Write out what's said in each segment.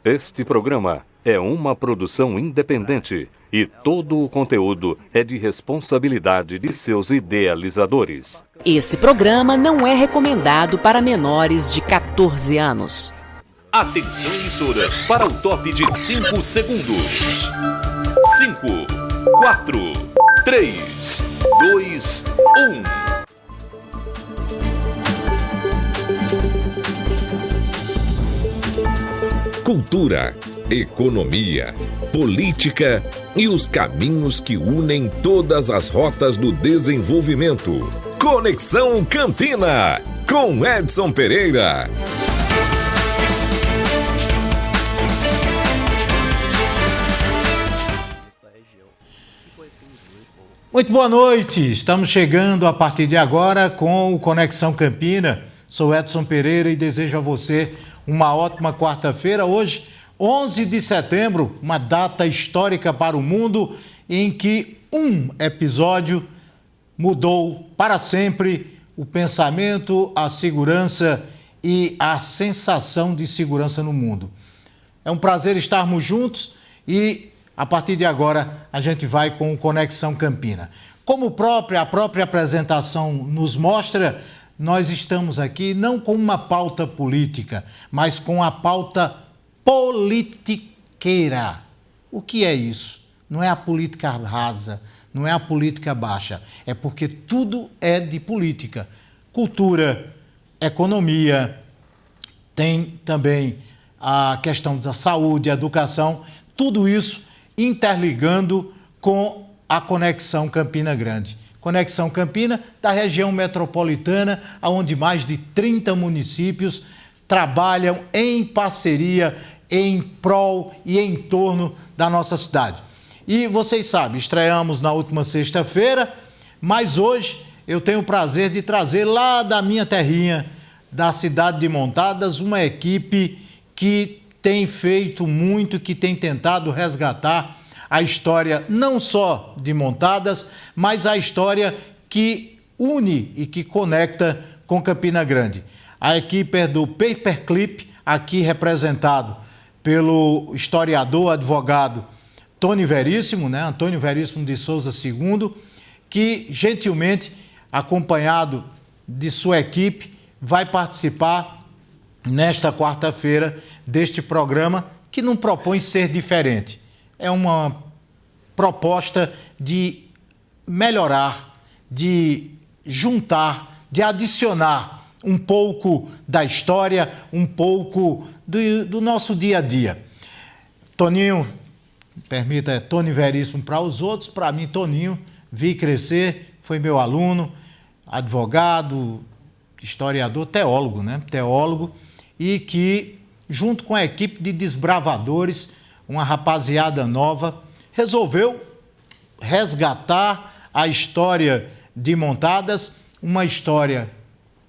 Este programa é uma produção independente e todo o conteúdo é de responsabilidade de seus idealizadores. Esse programa não é recomendado para menores de 14 anos. Atenção, emissoras, para o top de 5 segundos. 5, 4, 3, 2, 1. Cultura, economia, política e os caminhos que unem todas as rotas do desenvolvimento. Conexão Campina, com Edson Pereira. Muito boa noite, estamos chegando a partir de agora com o Conexão Campina. Sou Edson Pereira e desejo a você uma ótima quarta-feira. Hoje, 11 de setembro, uma data histórica para o mundo em que um episódio mudou para sempre o pensamento, a segurança e a sensação de segurança no mundo. É um prazer estarmos juntos e a partir de agora a gente vai com o Conexão Campina. Como a própria apresentação nos mostra, nós estamos aqui não com uma pauta política, mas com a pauta politiqueira. O que é isso? Não é a política rasa, não é a política baixa, é porque tudo é de política. Cultura, economia, tem também a questão da saúde, educação, tudo isso interligando com a Conexão Campina Grande. Conexão Campina, da região metropolitana, onde mais de 30 municípios trabalham em parceria, em prol e em torno da nossa cidade. E vocês sabem, estreamos na última sexta-feira, mas hoje eu tenho o prazer de trazer lá da minha terrinha, da cidade de Montadas, uma equipe que tem feito muito, que tem tentado resgatar a história não só de Montadas, mas a história que une e que conecta com Campina Grande. A equipe é do Paperclip, aqui representado pelo historiador, advogado Tony Veríssimo, Antônio Veríssimo de Souza II, que gentilmente, acompanhado de sua equipe, vai participar nesta quarta-feira deste programa que não propõe ser diferente. É uma proposta de melhorar, de juntar, de adicionar um pouco da história, um pouco do nosso dia a dia. Toninho, permita, Tony Veríssimo para os outros, para mim, Toninho, vi crescer, foi meu aluno, advogado, historiador, teólogo, Teólogo, e que, junto com a equipe de desbravadores, uma rapaziada nova, resolveu resgatar a história de Montadas, uma história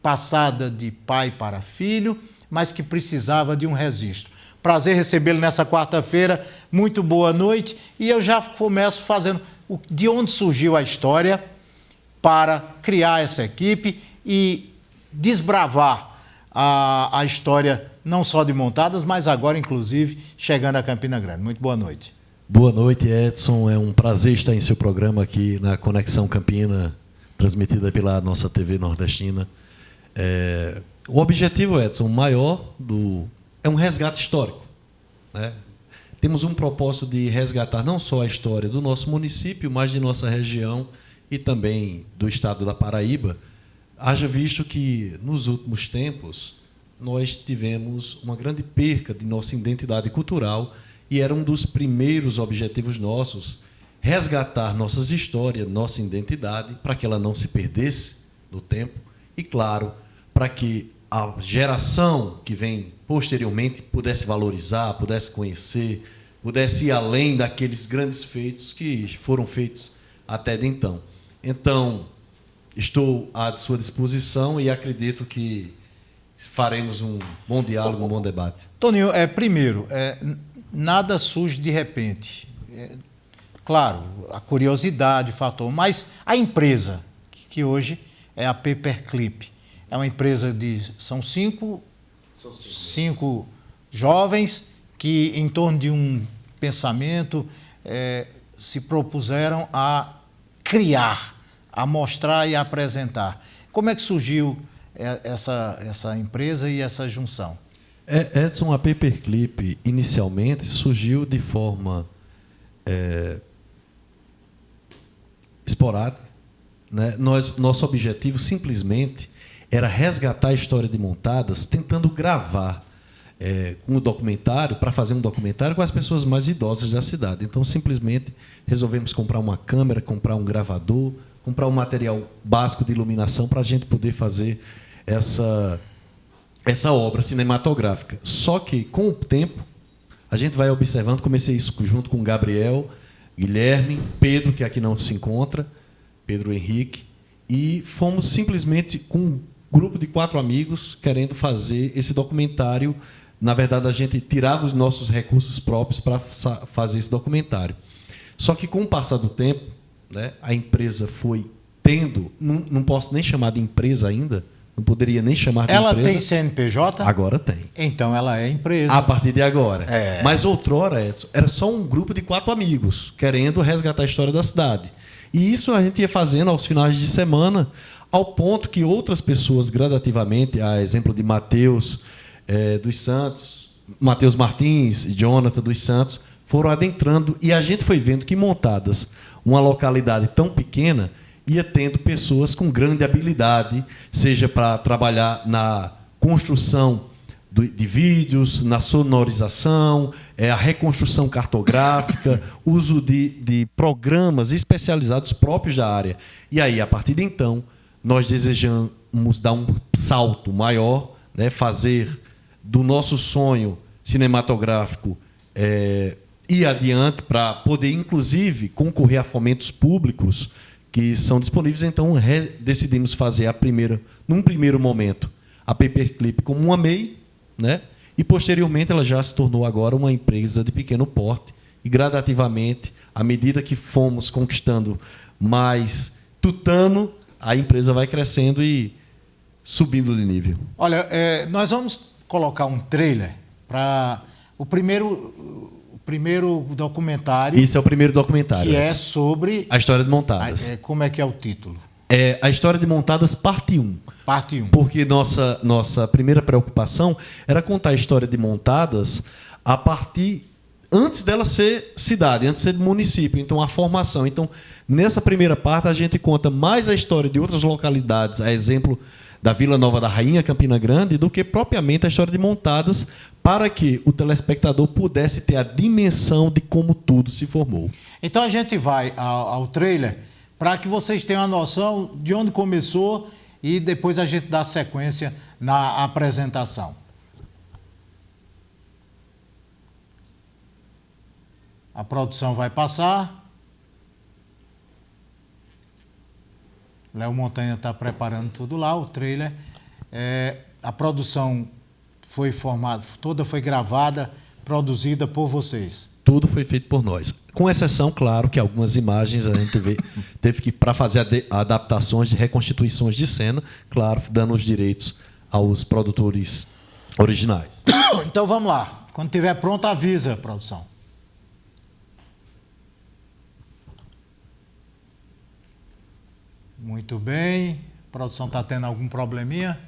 passada de pai para filho, mas que precisava de um registro. Prazer recebê-lo nessa quarta-feira, muito boa noite, e eu já começo fazendo de onde surgiu a história para criar essa equipe e desbravar a história não só de Montadas, mas agora, inclusive, chegando a Campina Grande. Muito boa noite. Boa noite, Edson. É um prazer estar em seu programa aqui na Conexão Campina, transmitida pela nossa TV nordestina. O objetivo, Edson, maior é um resgate histórico, Temos um propósito de resgatar não só a história do nosso município, mas de nossa região e também do estado da Paraíba, haja visto que, nos últimos tempos, nós tivemos uma grande perca de nossa identidade cultural e era um dos primeiros objetivos nossos resgatar nossas histórias, nossa identidade, para que ela não se perdesse no tempo e, claro, para que a geração que vem posteriormente pudesse valorizar, pudesse conhecer, pudesse ir além daqueles grandes feitos que foram feitos até de então. Então, estou à sua disposição e acredito que faremos um bom diálogo, um bom debate. Toninho, primeiro, nada surge de repente. Claro, a curiosidade, o fator, mas a empresa, que hoje é a Paperclip, é uma empresa são 5 5 jovens que, em torno de um pensamento, se propuseram a criar, a mostrar e a apresentar. Como é que surgiu essa empresa e essa junção? Edson, a Paperclip inicialmente surgiu de forma esporádica, né? Nosso objetivo simplesmente era resgatar a história de Montadas, tentando gravar um documentário, para fazer um documentário com as pessoas mais idosas da cidade. Então, simplesmente resolvemos comprar uma câmera, comprar um gravador, comprar um material básico de iluminação para a gente poder fazer essa obra cinematográfica. Só que, com o tempo, a gente vai observando, comecei isso junto com Gabriel, Guilherme, Pedro, que aqui não se encontra, Pedro Henrique, e fomos simplesmente com um grupo de 4 amigos querendo fazer esse documentário. Na verdade, a gente tirava os nossos recursos próprios para fazer esse documentário. Só que, com o passar do tempo, né, a empresa foi tendo, não posso nem chamar de empresa ainda, não poderia nem chamar de empresa. Ela tem CNPJ? Agora tem. Então ela é empresa. A partir de agora. Mas outrora, Edson, era só um grupo de 4 amigos querendo resgatar a história da cidade. E isso a gente ia fazendo aos finais de semana, ao ponto que outras pessoas gradativamente, a exemplo de Matheus dos Santos, Matheus Martins e Jonathan dos Santos, foram adentrando, e a gente foi vendo que Montadas, uma localidade tão pequena, ia tendo pessoas com grande habilidade, seja para trabalhar na construção de vídeos, na sonorização, a reconstrução cartográfica, uso de programas especializados próprios da área. E aí, a partir de então, nós desejamos dar um salto maior, né, fazer do nosso sonho cinematográfico ir adiante para poder, inclusive, concorrer a fomentos públicos que são disponíveis. Então, decidimos fazer num primeiro momento, a Paperclip como uma MEI, né? E, posteriormente, ela já se tornou agora uma empresa de pequeno porte. E, gradativamente, à medida que fomos conquistando mais tutano, a empresa vai crescendo e subindo de nível. Olha, nós vamos colocar um trailer para o primeiro documentário. Isso é o primeiro documentário. Que é sobre... a história de Montadas. Como é que é o título? A história de Montadas, parte 1. Parte 1. Porque nossa primeira preocupação era contar a história de Montadas a partir... antes dela ser cidade, antes de ser município. Então, a formação. Então, nessa primeira parte, a gente conta mais a história de outras localidades, a exemplo da Vila Nova da Rainha, Campina Grande, do que propriamente a história de Montadas, para que o telespectador pudesse ter a dimensão de como tudo se formou. Então, a gente vai ao trailer para que vocês tenham a noção de onde começou e depois a gente dá sequência na apresentação. A produção vai passar. Léo Montanha está preparando tudo lá, o trailer. A produção foi formada, toda foi gravada, produzida por vocês. Tudo foi feito por nós. Com exceção, claro, que algumas imagens a gente teve que, para fazer adaptações de reconstituições de cena, claro, dando os direitos aos produtores originais. Então vamos lá. Quando estiver pronto, avisa, produção. Muito bem. A produção está tendo algum probleminha?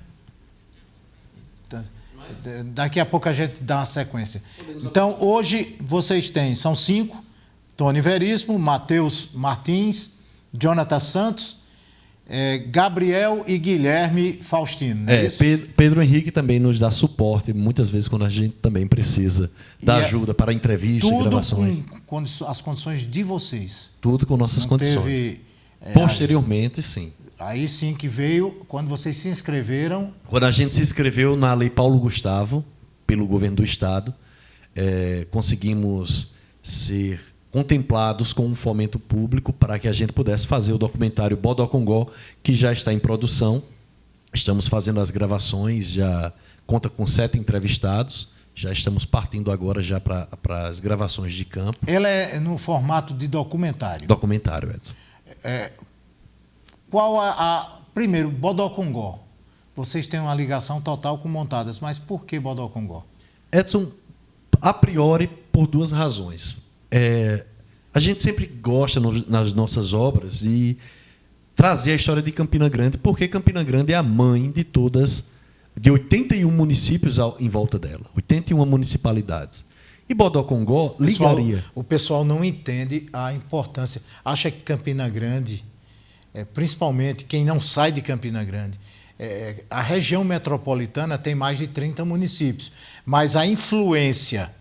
Daqui a pouco a gente dá uma sequência. Então, hoje vocês são 5, Tony Veríssimo, Matheus Martins, Jonathan Santos, Gabriel e Guilherme Faustino. Não é isso? Pedro Henrique também nos dá suporte, muitas vezes quando a gente também precisa da ajuda para entrevistas e gravações. Tudo com as condições de vocês. Tudo com nossas condições. Posteriormente, sim. Aí sim que veio, quando vocês se inscreveram... Quando a gente se inscreveu na Lei Paulo Gustavo, pelo governo do Estado, conseguimos ser contemplados com um fomento público para que a gente pudesse fazer o documentário Bodocongó, que já está em produção. Estamos fazendo as gravações, já conta com 7 entrevistados, já estamos partindo agora já para as gravações de campo. Ela é no formato de documentário? Documentário, Edson. Primeiro, Bodocongó. vocês têm uma ligação total com Montadas, mas por que Bodocongó? Edson, a priori, por duas razões. A gente sempre gosta, nas nossas obras, de trazer a história de Campina Grande, porque Campina Grande é a mãe de 81 municípios em volta dela, 81 municipalidades. E Bodocongó ligaria. O pessoal não entende a importância. Acha que Campina Grande, principalmente quem não sai de Campina Grande, a região metropolitana tem mais de 30 municípios, mas a influência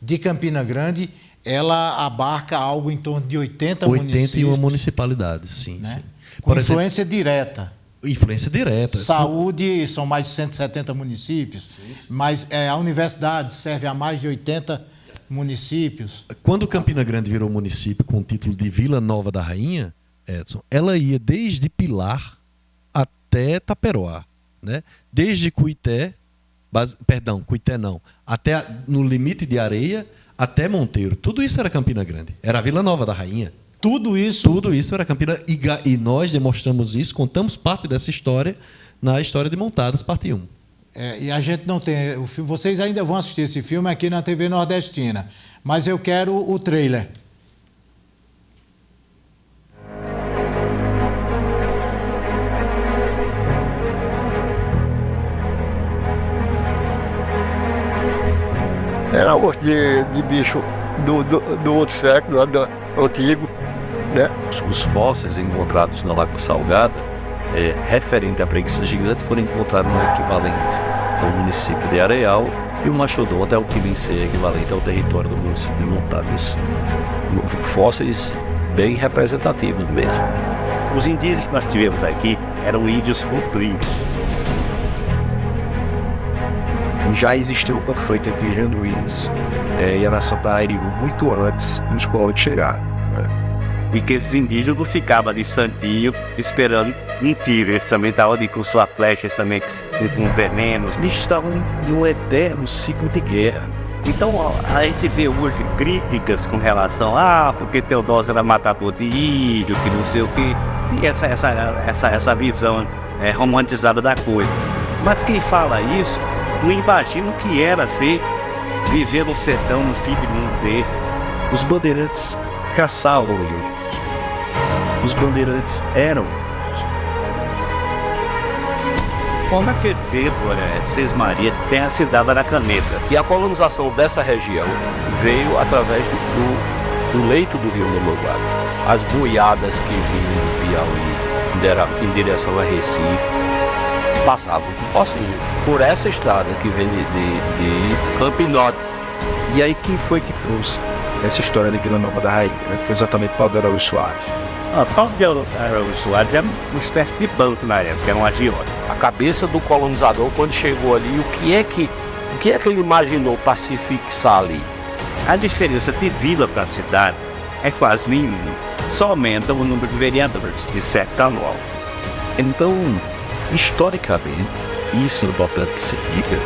de Campina Grande, ela abarca algo em torno de 81 municipalidades, sim, né? sim. Com influência direta. Influência direta. Saúde, são mais de 170 municípios, sim. Mas a universidade serve a mais de 80 municípios. Quando Campina Grande virou município com o título de Vila Nova da Rainha, Edson, ela ia desde Pilar até Taperoá, né? Desde Cuité não, até no limite de Areia até Monteiro. Tudo isso era Campina Grande, era a Vila Nova da Rainha. Tudo isso era Campina, e nós demonstramos isso, contamos parte dessa história na História de Montadas, parte 1. E a gente não tem... Vocês ainda vão assistir esse filme aqui na TV Nordestina, mas eu quero o trailer. Era um gosto de bicho do outro século, do antigo, né? Os fósseis encontrados na Lagoa Salgada, referente à preguiça gigante, foram encontrados no equivalente ao município de Areal, e o mastodonte é o que vem ser equivalente ao território do município de Montadas. Fósseis bem representativos mesmo. Os indígenas que nós tivemos aqui eram índios rubrinhos. Já existiu o conflito entre Janduís e a nação da Airiú muito antes dos povos chegar, né? E que esses indígenas não ficavam de santinho esperando um tiro. Eles também estavam ali com sua flecha, eles também com venenos. Eles estavam em um eterno ciclo de guerra. Então a gente vê hoje críticas com relação porque Teodósio era matador de índio, que não sei o quê. E essa visão romantizada da coisa. Mas quem fala isso não imagina o que era viver no sertão, no fim de mundo desse. Os bandeirantes caçavam índios. Os bandeirantes eram índios. Como naquele tempo, Seis Marias tem a cidade da Caneta. E a colonização dessa região veio através do leito do rio Mongaguá. As boiadas que vinham do Piauí em direção a Recife passavam por essa estrada que vem de Campinotes. E aí quem foi que trouxe essa história de Vila Nova da Rainha? Foi exatamente Paulo de Araújo Soares. Paulo de Araújo Soares é uma espécie de banco na época, era um agiota. A cabeça do colonizador, quando chegou ali, o que é que ele imaginou para se fixar ali? A diferença de vila para a cidade é quase nenhuma. Só aumenta o número de vereadores, de certo anual. Então, historicamente, isso é importante que se diga,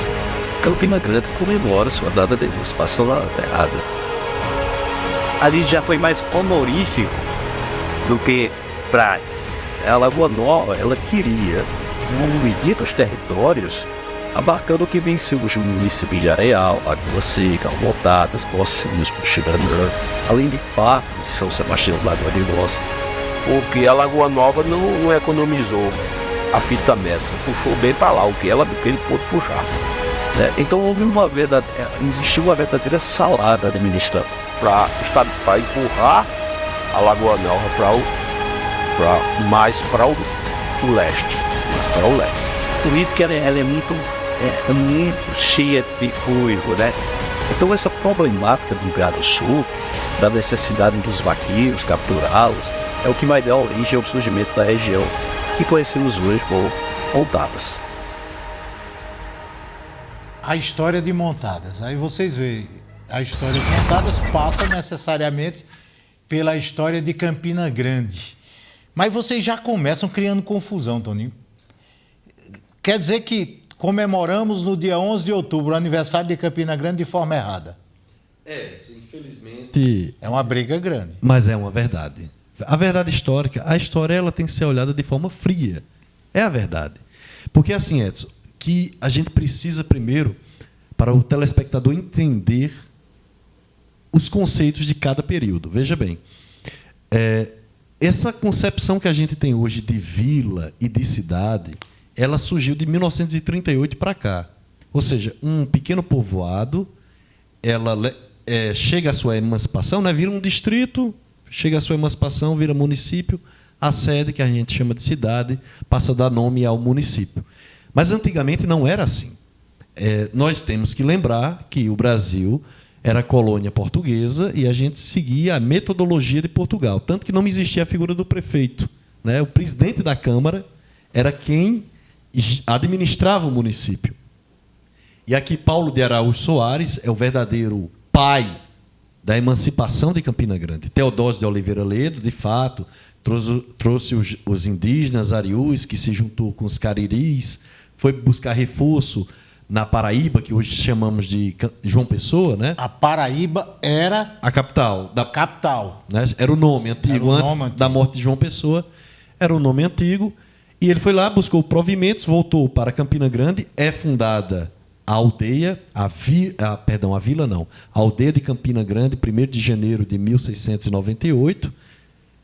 Campina Grande comemora sua data de emancipação errada. Ali já foi mais honorífico do que praia. A Lagoa Nova, ela queria dividir os territórios, abarcando o que venceu os municípios de Areal, Lagoa Seca, Montadas, Pocinhos, Puxiranã, além de parte de São Sebastião, Lagoa de Nossa. Porque a Lagoa Nova não economizou a fita métrica, puxou bem para lá o que ele pôde puxar. Então existiu uma verdadeira salada administrativa para empurrar a Lagoa Nova mais para o leste. A política ela é muito cheia de coisa, né? Então essa problemática do Rio Grande do Sul, da necessidade dos vaqueiros capturá-los, é o que vai dar origem ao surgimento da região que conhecemos hoje como Montadas. A história de Montadas. Aí vocês veem, a história de Montadas passa necessariamente pela história de Campina Grande. Mas vocês já começam criando confusão, Toninho. Quer dizer que comemoramos no dia 11 de outubro o aniversário de Campina Grande de forma errada. Infelizmente... É uma briga grande. Mas é uma verdade. A verdade histórica, a história ela tem que ser olhada de forma fria. É a verdade. Porque assim, Edson, que a gente precisa primeiro, para o telespectador entender os conceitos de cada período. Veja bem, essa concepção que a gente tem hoje de vila e de cidade, ela surgiu de 1938 para cá. Ou seja, um pequeno povoado, ela chega à sua emancipação, né, vira um distrito, chega à sua emancipação, vira município, a sede, que a gente chama de cidade, passa a dar nome ao município. Mas antigamente não era assim. Nós temos que lembrar que o Brasil era colônia portuguesa e a gente seguia a metodologia de Portugal. Tanto que não existia a figura do prefeito, né? O presidente da Câmara era quem administrava o município. E aqui Paulo de Araújo Soares é o verdadeiro pai da emancipação de Campina Grande. Teodósio de Oliveira Ledo, de fato, trouxe os indígenas ariús, que se juntou com os cariris, foi buscar reforço na Paraíba, que hoje chamamos de João Pessoa, né? A Paraíba era a capital. Capital. Né? Era o nome antigo. Antes da morte de João Pessoa, era o nome antigo. E ele foi lá, buscou provimentos, voltou para Campina Grande, é fundada a aldeia, a aldeia de Campina Grande, 1º de janeiro de 1698.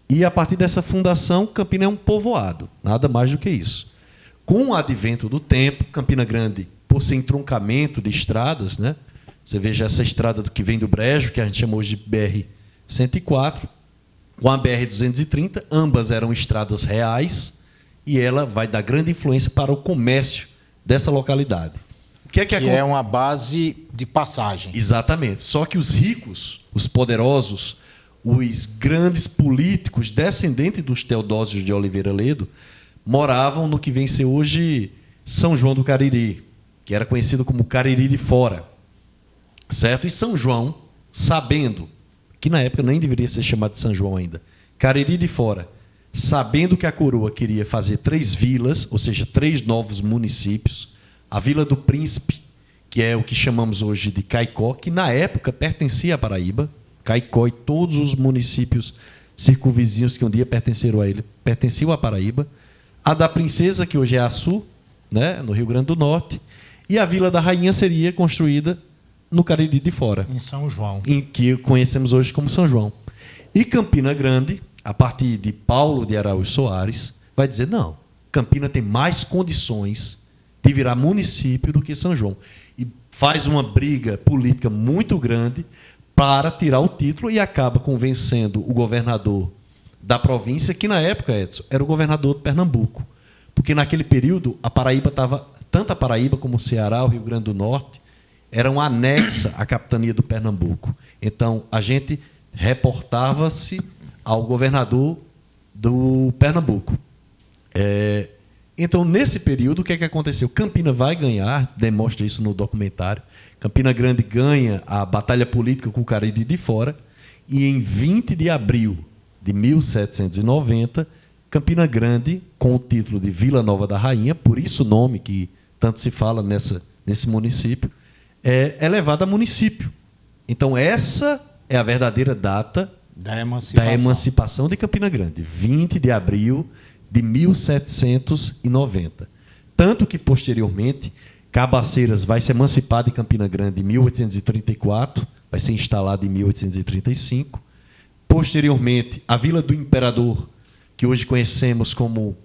E a partir dessa fundação, Campina é um povoado, nada mais do que isso. Com o advento do tempo, Campina Grande, por ser entroncamento de estradas, né? Você veja essa estrada que vem do Brejo, que a gente chama hoje de BR-104, com a BR-230, ambas eram estradas reais, e ela vai dar grande influência para o comércio dessa localidade. Que é uma base de passagem. Exatamente. Só que os ricos, os poderosos, os grandes políticos descendentes dos Teodósios de Oliveira Ledo moravam no que vem ser hoje São João do Cariri, que era conhecido como Cariri de Fora. Certo? E São João, sabendo que na época nem deveria ser chamado de São João ainda, Cariri de Fora, sabendo que a coroa queria fazer 3 vilas, ou seja, 3 novos municípios, a Vila do Príncipe, que é o que chamamos hoje de Caicó, que na época pertencia à Paraíba, Caicó e todos os municípios circunvizinhos que um dia pertenceram a ele, pertenciam à Paraíba, a da Princesa, que hoje é Açu, né, no Rio Grande do Norte, e a Vila da Rainha seria construída no Cariri de Fora, em São João, que conhecemos hoje como São João. E Campina Grande, a partir de Paulo de Araújo Soares, vai dizer, não, Campina tem mais condições de virar município do que São João. E faz uma briga política muito grande para tirar o título e acaba convencendo o governador da província, que na época, Edson, era o governador de Pernambuco. Porque naquele período, a Paraíba estava, tanto a Paraíba como o Ceará, o Rio Grande do Norte, eram anexa à capitania do Pernambuco. Então, a gente reportava-se ao governador do Pernambuco. Então, nesse período, o que é que aconteceu? Campina vai ganhar, demonstra isso no documentário. Campina Grande ganha a batalha política com o Cariri de Fora, e em 20 de abril de 1790, Campina Grande, com o título de Vila Nova da Rainha, por isso o nome que tanto se fala nesse município, é levada a município. Então, essa é a verdadeira data da emancipação de Campina Grande, 20 de abril de 1790. Tanto que, posteriormente, Cabaceiras vai se emancipar de Campina Grande em 1834, vai ser instalada em 1835. Posteriormente, a Vila do Imperador, que hoje conhecemos como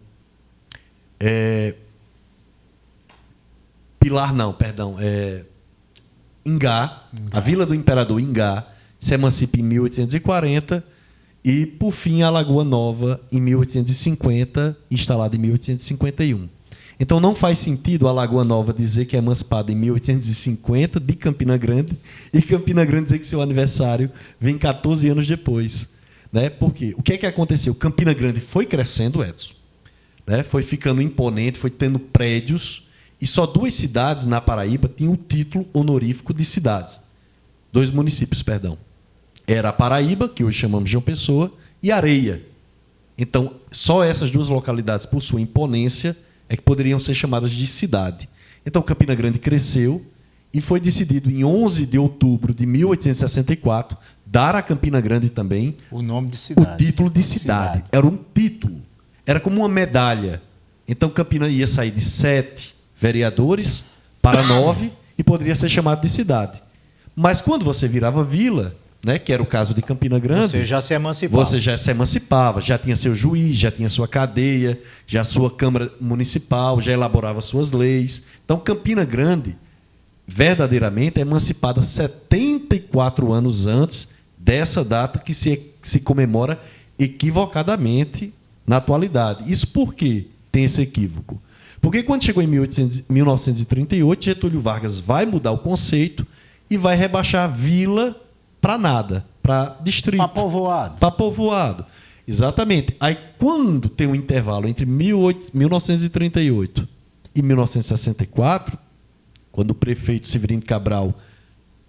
Ingá, a Vila do Imperador Ingá, se emancipa em 1840, e, por fim, a Lagoa Nova, em 1850, instalada em 1851. Então, não faz sentido a Lagoa Nova dizer que é emancipada em 1850, de Campina Grande, e Campina Grande dizer que seu aniversário vem 14 anos depois. Né? Por quê? O que é que aconteceu? Campina Grande foi crescendo, Edson, né? Foi ficando imponente, foi tendo prédios, e só 2 cidades na Paraíba tinham o título honorífico de cidades. 2 municípios, perdão. Era a Paraíba, que hoje chamamos de João Pessoa, e Areia. Então, só essas 2 localidades, por sua imponência, é que poderiam ser chamadas de cidade. Então, Campina Grande cresceu e foi decidido, em 11 de outubro de 1864, dar a Campina Grande também o nome de cidade. O título de cidade. Era um título. Era como uma medalha. Então Campina ia sair de 7 vereadores para 9 e poderia ser chamado de cidade. Mas quando você virava vila, né, que era o caso de Campina Grande, Você já se emancipava. você já se emancipava, já tinha seu juiz, já tinha sua cadeia, já sua Câmara Municipal, já elaborava suas leis. Então, Campina Grande, verdadeiramente, é emancipada 74 anos antes dessa data que se comemora equivocadamente na atualidade. Isso por quê tem esse equívoco? Porque quando chegou em 1938, Getúlio Vargas vai mudar o conceito e vai rebaixar a vila para nada, para distrito. Para povoado. Para povoado. Exatamente. Aí, quando tem um intervalo entre 1938 e 1964, quando o prefeito Severino Cabral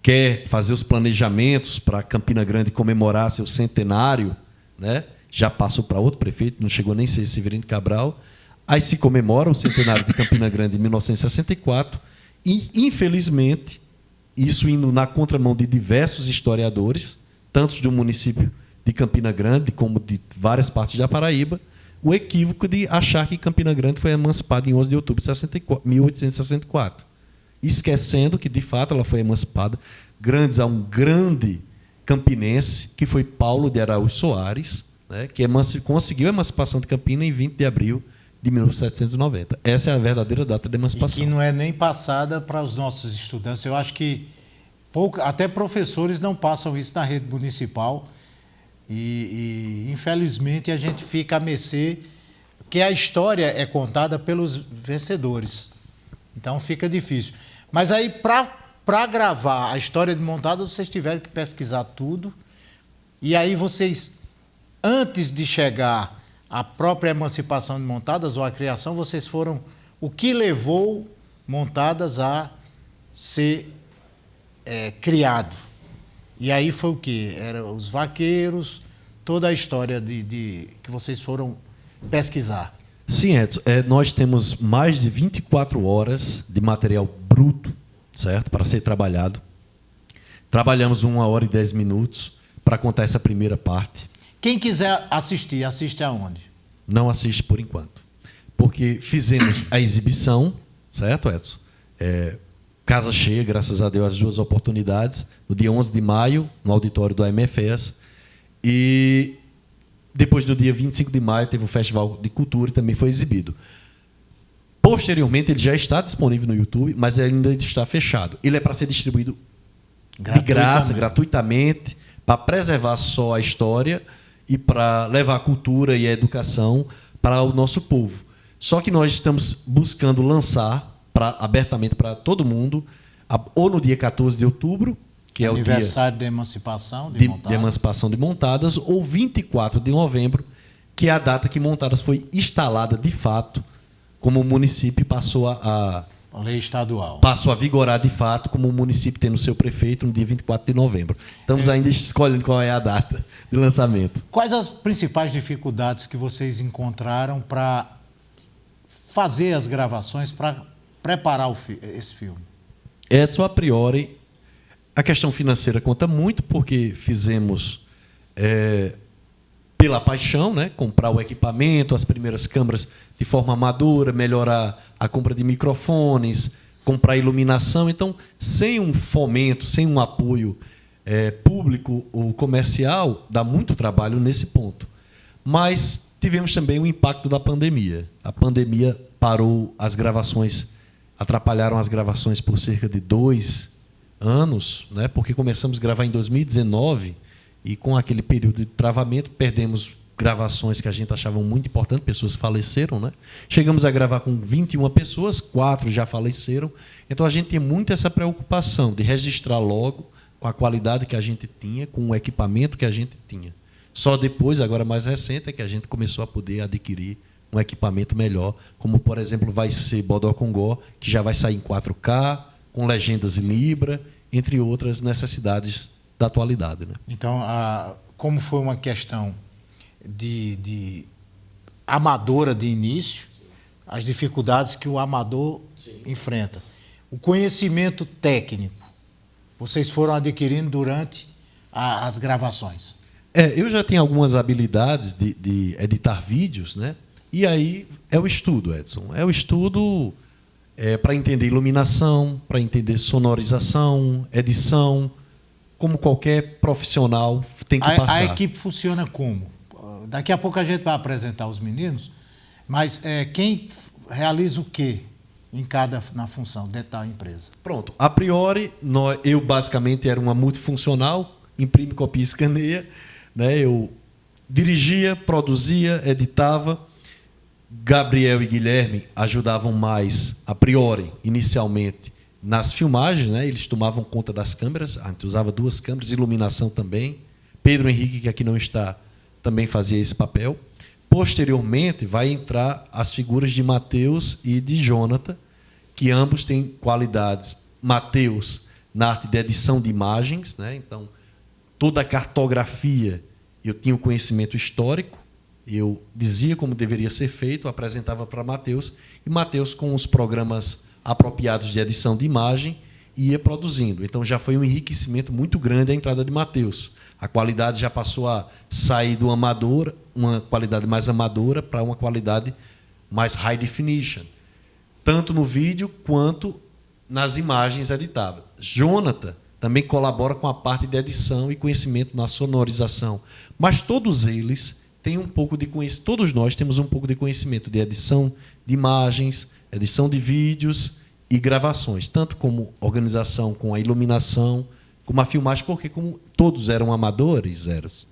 quer fazer os planejamentos para Campina Grande comemorar seu centenário, né? Já passou para outro prefeito, não chegou nem a ser Severino Cabral. Aí se comemora o centenário de Campina Grande em 1964 e, infelizmente, isso indo na contramão de diversos historiadores, tanto do município de Campina Grande como de várias partes da Paraíba, o equívoco de achar que Campina Grande foi emancipada em 11 de outubro de 1864. Esquecendo que, de fato, ela foi emancipada graças a um grande campinense, que foi Paulo de Araújo Soares, né, que conseguiu a emancipação de Campina em 20 de abril de 1790. Essa é a verdadeira data da emancipação. E que não é nem passada para os nossos estudantes. Eu acho que até professores não passam isso na rede municipal e infelizmente, a gente fica a mercê, que a história é contada pelos vencedores. Então, fica difícil. Mas aí, para gravar a história de Montadas, vocês tiveram que pesquisar tudo. E aí, vocês, antes de chegar à própria emancipação de Montadas, ou a criação, vocês foram... O que levou Montadas a ser criado? E aí foi o quê? Eram os vaqueiros, toda a história que vocês foram pesquisar. Sim, Edson. Nós temos mais de 24 horas de material bruto, certo? Para ser trabalhado. Trabalhamos 1 hora e 10 minutos para contar essa primeira parte. Quem quiser assistir, assiste aonde? Não assiste por enquanto. Porque fizemos a exibição, certo, Edson? Casa cheia, graças a Deus, as 2 oportunidades, no dia 11 de maio, no auditório do AMFS. E depois, no dia 25 de maio, teve um festival de cultura e também foi exibido. Posteriormente, ele já está disponível no YouTube, mas ele ainda está fechado. Ele é para ser distribuído de graça, gratuitamente, para preservar só a história e para levar a cultura e a educação para o nosso povo. Só que nós estamos buscando lançar abertamente para todo mundo, ou no dia 14 de outubro, que é o aniversário da emancipação de emancipação de Montadas, ou 24 de novembro, que é a data que Montadas foi instalada de fato, como o município passou a lei estadual. Passou a vigorar de fato, como o município tendo seu prefeito no dia 24 de novembro. Estamos ainda escolhendo qual é a data de lançamento. Quais as principais dificuldades que vocês encontraram para fazer as gravações, para preparar esse filme? Edson, a priori, a questão financeira conta muito, porque fizemos pela paixão, né? Comprar o equipamento, as primeiras câmeras de forma amadora, melhorar a compra de microfones, comprar iluminação. Então, sem um fomento, sem um apoio público ou comercial, dá muito trabalho nesse ponto. Mas tivemos também o impacto da pandemia. A pandemia parou as gravações, atrapalharam as gravações por cerca de 2 anos, né? Porque começamos a gravar em 2019 e com aquele período de travamento perdemos gravações que a gente achava muito importantes, pessoas faleceram, né? Chegamos a gravar com 21 pessoas, 4 já faleceram. Então a gente tinha muito essa preocupação de registrar logo com a qualidade que a gente tinha, com o equipamento que a gente tinha. Só depois, agora mais recente, é que a gente começou a poder adquirir um equipamento melhor, como, por exemplo, vai ser Bodó Congó, que já vai sair em 4K, com legendas em Libra, entre outras necessidades da atualidade, né? Então, como foi uma questão de amadora de início, as dificuldades que o amador enfrenta. O conhecimento técnico, vocês foram adquirindo durante as gravações? Eu já tenho algumas habilidades de editar vídeos, né? E aí é o estudo, Edson. É o estudo para entender iluminação, para entender sonorização, edição, como qualquer profissional tem que passar. A equipe funciona como? Daqui a pouco a gente vai apresentar os meninos, mas quem realiza o quê na função dentro da empresa? Pronto. A priori, eu basicamente era uma multifuncional, imprime, copia e escaneia. Né? Eu dirigia, produzia, editava. Gabriel e Guilherme ajudavam mais, a priori, inicialmente, nas filmagens. Né? Eles tomavam conta das câmeras, a gente usava 2 câmeras, iluminação também. Pedro Henrique, que aqui não está, também fazia esse papel. Posteriormente, vai entrar as figuras de Matheus e de Jonathan, que ambos têm qualidades. Matheus, na arte de edição de imagens, né? Então, toda a cartografia, eu tinha o conhecimento histórico, eu dizia como deveria ser feito, apresentava para Matheus, e Matheus, com os programas apropriados de edição de imagem, ia produzindo. Então, já foi um enriquecimento muito grande a entrada de Matheus. A qualidade já passou a sair do amador, uma qualidade mais amadora, para uma qualidade mais high definition, tanto no vídeo quanto nas imagens editáveis. Jonathan também colabora com a parte de edição e conhecimento na sonorização. Mas todos eles têm um pouco de conhecimento, todos nós temos um pouco de conhecimento de edição de imagens, edição de vídeos e gravações, tanto como organização com a iluminação, como a filmagem, porque como todos eram amadores,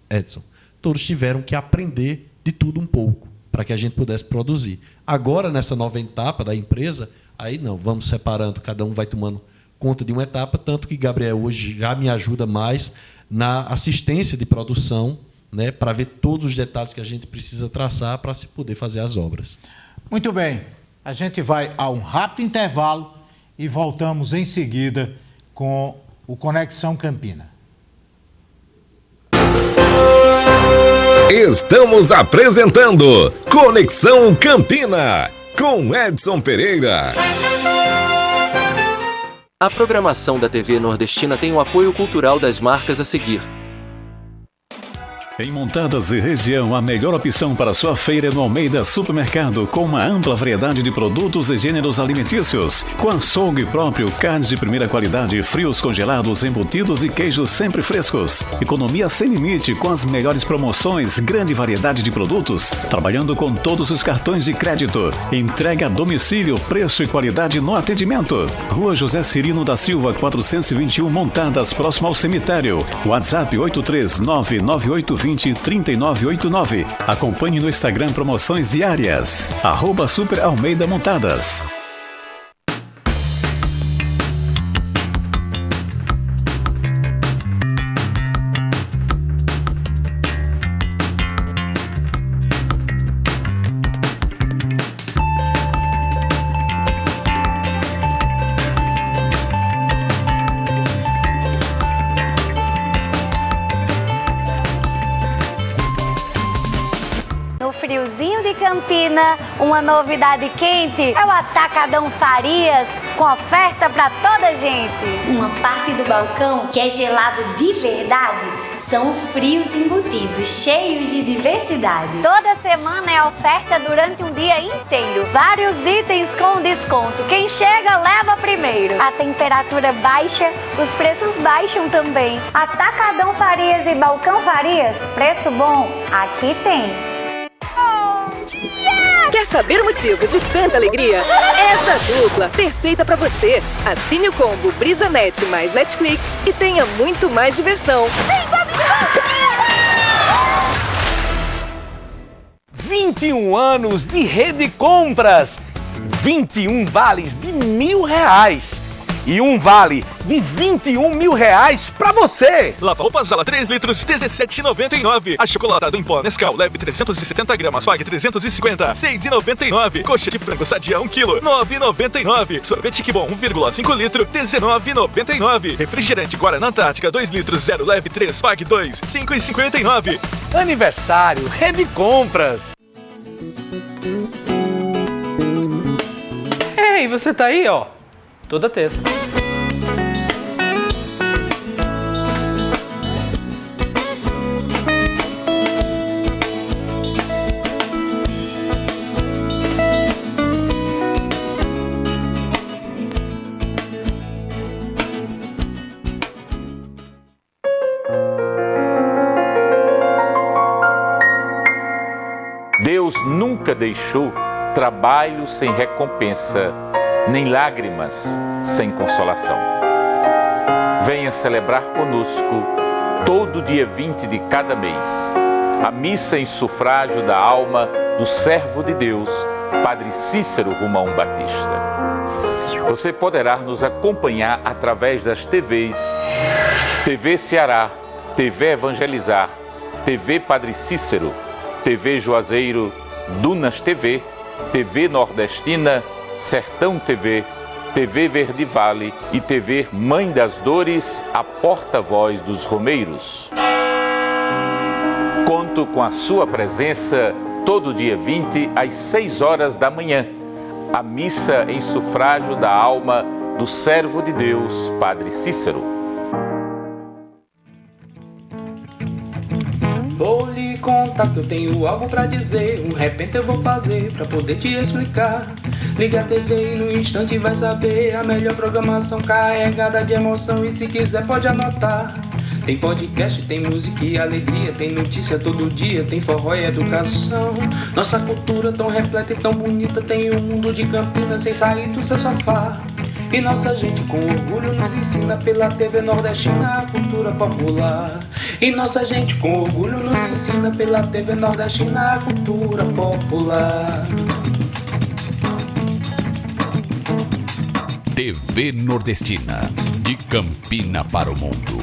Edson, todos tiveram que aprender de tudo um pouco para que a gente pudesse produzir. Agora, nessa nova etapa da empresa, aí não, vamos separando, cada um vai tomando conta de uma etapa, tanto que Gabriel hoje já me ajuda mais na assistência de produção, né, para ver todos os detalhes que a gente precisa traçar para se poder fazer as obras. Muito bem, a gente vai a um rápido intervalo e voltamos em seguida com o Conexão Campina. Estamos apresentando Conexão Campina, com Edson Pereira. A programação da TV Nordestina tem o apoio cultural das marcas a seguir. Em Montadas e região, a melhor opção para sua feira é no Almeida Supermercado, com uma ampla variedade de produtos e gêneros alimentícios. Com açougue próprio, carnes de primeira qualidade, frios congelados, embutidos e queijos sempre frescos. Economia sem limite, com as melhores promoções, grande variedade de produtos, trabalhando com todos os cartões de crédito. Entrega a domicílio, preço e qualidade no atendimento. Rua José Cirino da Silva, 421, Montadas, próximo ao cemitério. WhatsApp 83988203989. Acompanhe no Instagram promoções diárias. @Super Almeida Montadas. Friozinho de Campina, uma novidade quente é o Atacadão Farias, com oferta para toda a gente. Uma parte do balcão que é gelado de verdade são os frios embutidos, cheios de diversidade. Toda semana é oferta durante um dia inteiro. Vários itens com desconto. Quem chega, leva primeiro. A temperatura baixa, os preços baixam também. Atacadão Farias e Balcão Farias, preço bom, aqui tem. Quer saber o motivo de tanta alegria? Essa dupla perfeita pra você. Assine o combo BrisaNet mais Netflix e tenha muito mais diversão. 21 anos de Rede Compras. 21 vales de R$1.000. E um vale de R$21.000 pra você. Lava-roupas Zala 3 litros, R$17,99. Achocolatado em pó Nescau, leve 370 gramas, pague 350, R$6,99. Coxa de frango Sadia 1 kg, R$9,99. Sorvete Kibon 1,5 litro, R$19,99. Refrigerante Guaraná Antártica 2 litros, 0 leve 3, pague 2, R$5,59. Aniversário Rede Compras. Ei, você tá aí, ó. Toda terça. nunca deixou trabalho sem recompensa, nem lágrimas sem consolação. Venha celebrar conosco, todo dia 20 de cada mês, a missa em sufrágio da alma do servo de Deus, Padre Cícero Romão Batista. Você poderá nos acompanhar através das TVs, TV Ceará, TV Evangelizar, TV Padre Cícero, TV Juazeiro, Dunas TV, TV Nordestina, Sertão TV, TV Verde Vale e TV Mãe das Dores, a porta-voz dos romeiros. Conto com a sua presença todo dia 20 às 6 horas da manhã. A missa em sufrágio da alma do servo de Deus, Padre Cícero. Vou lhe contar que eu tenho algo pra dizer. Repente eu vou fazer pra poder te explicar. Liga a TV e no instante vai saber a melhor programação carregada de emoção. E se quiser pode anotar. Tem podcast, tem música e alegria, tem notícia todo dia, tem forró e educação. Nossa cultura tão repleta e tão bonita, tem um mundo de Campinas sem sair do seu sofá. E nossa gente com orgulho nos ensina pela TV Nordestina a cultura popular. E nossa gente com orgulho nos ensina pela TV Nordestina a cultura popular. TV Nordestina, de Campina para o mundo.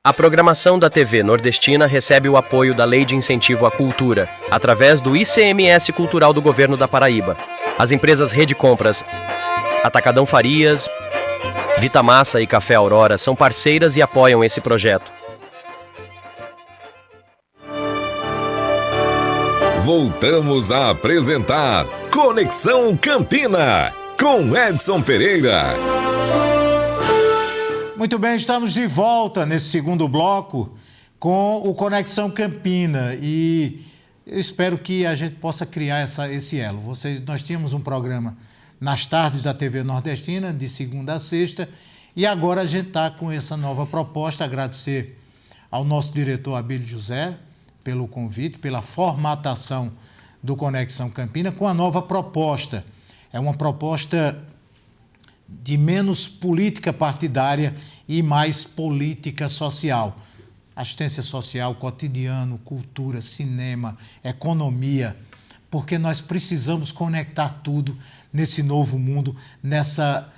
A programação da TV Nordestina recebe o apoio da Lei de Incentivo à Cultura, através do ICMS Cultural do Governo da Paraíba. As empresas Rede Compras, Atacadão Farias, Vitamassa e Café Aurora são parceiras e apoiam esse projeto. Voltamos a apresentar Conexão Campina, com Edson Pereira. Muito bem, estamos de volta nesse segundo bloco com o Conexão Campina e eu espero que a gente possa criar esse elo. Nós tínhamos um programa nas tardes da TV Nordestina, de segunda a sexta, e agora a gente está com essa nova proposta. Agradecer ao nosso diretor Abílio José pelo convite, pela formatação do Conexão Campina com a nova proposta. É uma proposta de menos política partidária e mais política social. Assistência social, cotidiano, cultura, cinema, economia, porque nós precisamos conectar tudo nesse novo mundo, nessa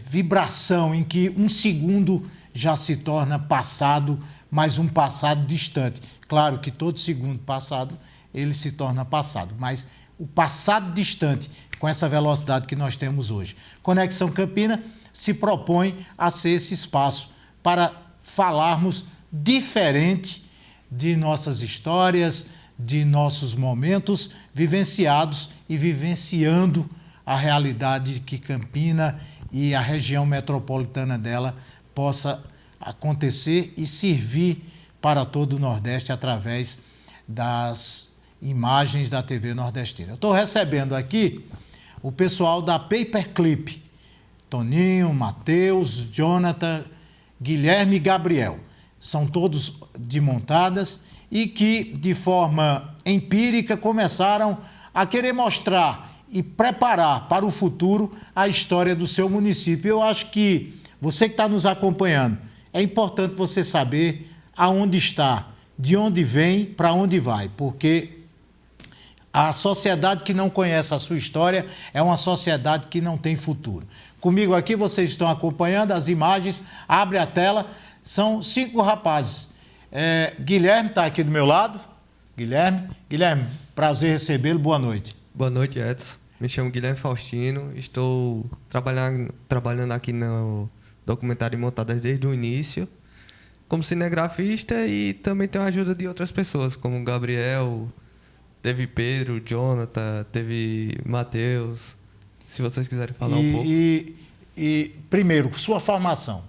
vibração em que um segundo já se torna passado, mas um passado distante. Claro que todo segundo passado, ele se torna passado, mas o passado distante, com essa velocidade que nós temos hoje. Conexão Campina se propõe a ser esse espaço para falarmos diferente de nossas histórias, de nossos momentos vivenciados e vivenciando a realidade que Campina e a região metropolitana dela possa acontecer e servir para todo o Nordeste através das imagens da TV Nordestina. Eu estou recebendo aqui o pessoal da Paperclip, Toninho, Matheus, Jonathan, Guilherme e Gabriel. São todos de Montadas e que, de forma empírica, começaram a querer mostrar e preparar para o futuro a história do seu município. Eu acho que você que está nos acompanhando, é importante você saber aonde está, de onde vem, para onde vai, porque a sociedade que não conhece a sua história é uma sociedade que não tem futuro. Comigo aqui, vocês estão acompanhando as imagens, abre a tela, são 5 rapazes. Guilherme está aqui do meu lado. Guilherme, prazer recebê-lo, boa noite. Boa noite, Edson. Me chamo Guilherme Faustino, estou trabalhando aqui no documentário Montadas desde o início, como cinegrafista e também tenho a ajuda de outras pessoas, como o Gabriel, teve Pedro, Jonathan, teve Matheus, se vocês quiserem falar um pouco. E primeiro, sua formação?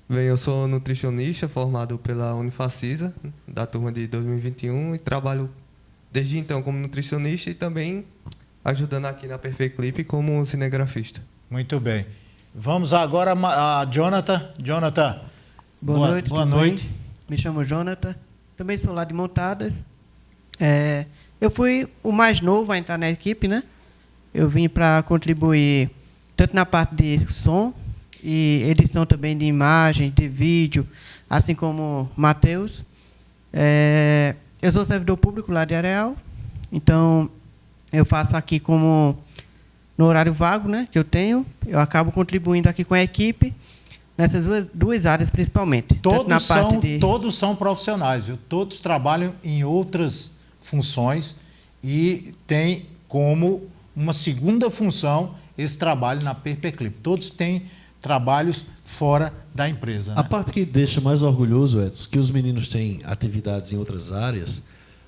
Bem, eu sou nutricionista formado pela Unifacisa, da turma de 2021, e trabalho desde então como nutricionista e também ajudando aqui na Paperclip como cinegrafista. Muito bem. Vamos agora a Jonathan. Jonathan, boa noite. Boa noite. Me chamo Jonathan, também sou lá de Montadas. Eu fui o mais novo a entrar na equipe, né? Eu vim para contribuir tanto na parte de som e edição também de imagem, de vídeo, assim como Matheus. Eu sou servidor público lá de Areal, então eu faço aqui como no horário vago, né, que eu tenho, eu acabo contribuindo aqui com a equipe nessas duas áreas principalmente. Todos são profissionais, viu? Todos trabalham em outras funções e tem como uma segunda função esse trabalho na Paperclip. Todos têm trabalhos fora da empresa. A parte que deixa mais orgulhoso, Edson, que os meninos têm atividades em outras áreas,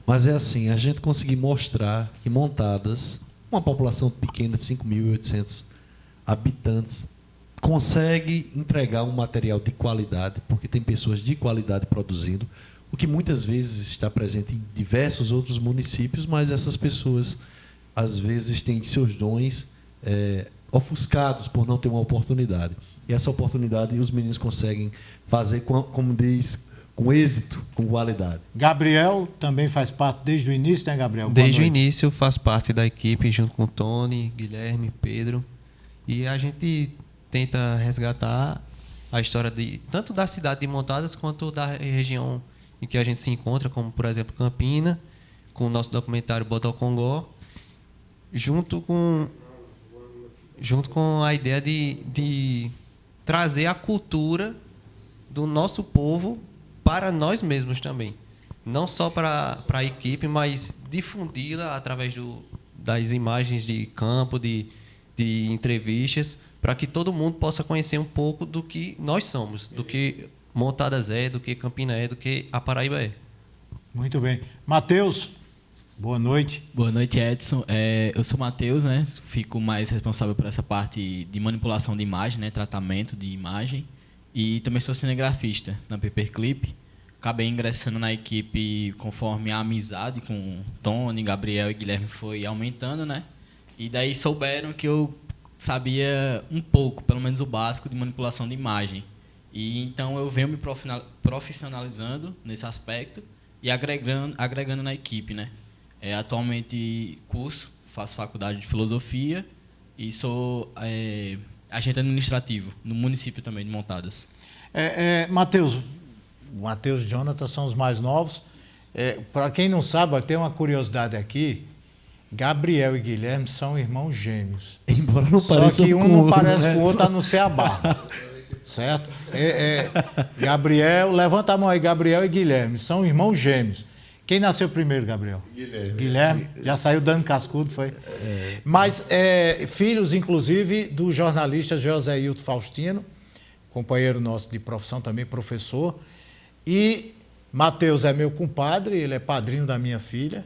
mas é assim, a gente conseguir mostrar que Montadas, uma população pequena de 5.800 habitantes, consegue entregar um material de qualidade, porque tem pessoas de qualidade produzindo, o que muitas vezes está presente em diversos outros municípios, mas essas pessoas, às vezes, têm seus dons ofuscados por não ter uma oportunidade. E essa oportunidade os meninos conseguem fazer, como diz, com êxito, com qualidade. Gabriel também faz parte desde o início, né, Gabriel? Desde o início faço parte da equipe, junto com Tony, Guilherme, Pedro. E a gente tenta resgatar a história tanto da cidade de Montadas quanto da região em que a gente se encontra, como, por exemplo, Campina, com o nosso documentário Bodocongó, junto com a ideia de trazer a cultura do nosso povo para nós mesmos também. Não só para a equipe, mas difundi-la através das imagens de campo, de entrevistas, para que todo mundo possa conhecer um pouco do que nós somos, do que Montadas do que Campina do que a Paraíba é. Muito bem. Matheus, boa noite. Boa noite, Edson. Eu sou Matheus, né? Fico mais responsável por essa parte de manipulação de imagem, né? Tratamento de imagem. E também sou cinegrafista na Paperclip. Acabei ingressando na equipe conforme a amizade com Tony, Gabriel e Guilherme foi aumentando, né? E daí souberam que eu sabia um pouco, pelo menos o básico, de manipulação de imagem. E então eu venho me profissionalizando nesse aspecto e agregando na equipe, né? Atualmente faço faculdade de filosofia e sou agente administrativo no município também de Montadas. Matheus e Jonathan são os mais novos. Para quem não sabe, tem uma curiosidade aqui. Gabriel e Guilherme são irmãos gêmeos. Embora não Só que um não parece com o outro, a não ser a barba. Certo? Gabriel, levanta a mão aí, Gabriel e Guilherme, são irmãos gêmeos. Quem nasceu primeiro, Gabriel? Guilherme. Já saiu dando cascudo, foi? Mas filhos, inclusive, do jornalista José Hilton Faustino, companheiro nosso de profissão também, professor. E Matheus é meu compadre, ele é padrinho da minha filha.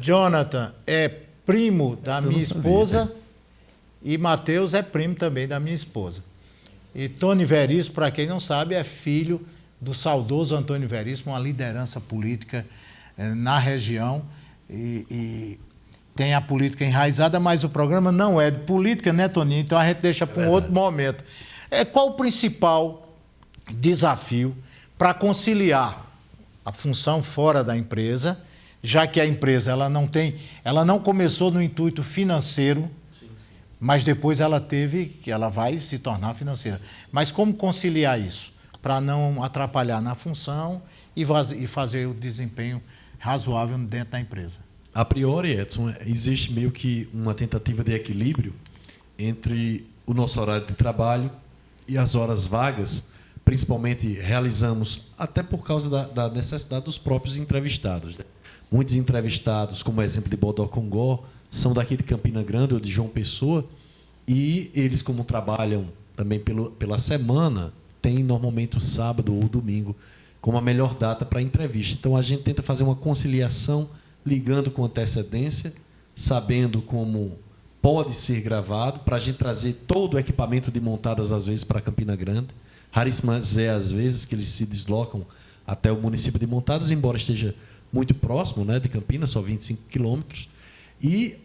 Jonathan é primo da minha esposa e Matheus é primo também da minha esposa. E Tony Veríssimo, para quem não sabe, é filho do saudoso Antônio Veríssimo, uma liderança política na região e tem a política enraizada, mas o programa não é de política, né, Toninho? Então a gente deixa para um outro momento. Qual o principal desafio para conciliar a função fora da empresa, já que a empresa ela não começou no intuito financeiro, mas depois ela vai se tornar financeira. Mas como conciliar isso? Para não atrapalhar na função e fazer o desempenho razoável dentro da empresa. A priori, Edson, existe meio que uma tentativa de equilíbrio entre o nosso horário de trabalho e as horas vagas, principalmente realizamos, até por causa da necessidade dos próprios entrevistados. Né? Muitos entrevistados, como o exemplo de Bodocongó, são daqui de Campina Grande ou de João Pessoa, e eles, como trabalham também pela semana, têm normalmente o sábado ou o domingo como a melhor data para a entrevista. Então, a gente tenta fazer uma conciliação, ligando com antecedência, sabendo como pode ser gravado, para a gente trazer todo o equipamento de Montadas, às vezes, para Campina Grande. Raríssimas às vezes, que eles se deslocam até o município de Montadas, embora esteja muito próximo, né, de Campinas, só 25 quilômetros. E,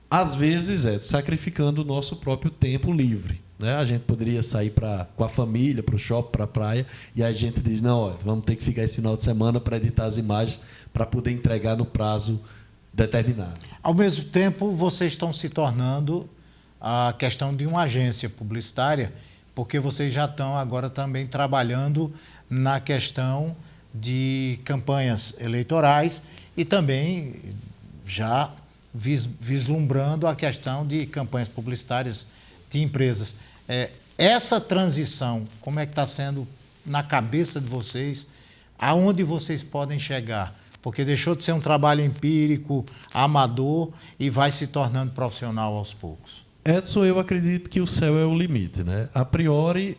às vezes, sacrificando o nosso próprio tempo livre, né? A gente poderia sair com a família, para o shopping, para a praia, e a gente diz, não, olha, vamos ter que ficar esse final de semana para editar as imagens, para poder entregar no prazo determinado. Ao mesmo tempo, vocês estão se tornando a questão de uma agência publicitária, porque vocês já estão agora também trabalhando na questão de campanhas eleitorais e também já vislumbrando a questão de campanhas publicitárias de empresas. Essa transição, como é que está sendo na cabeça de vocês? Aonde vocês podem chegar? Porque deixou de ser um trabalho empírico, amador, e vai se tornando profissional aos poucos. Edson, eu acredito que o céu é o limite, né? A priori,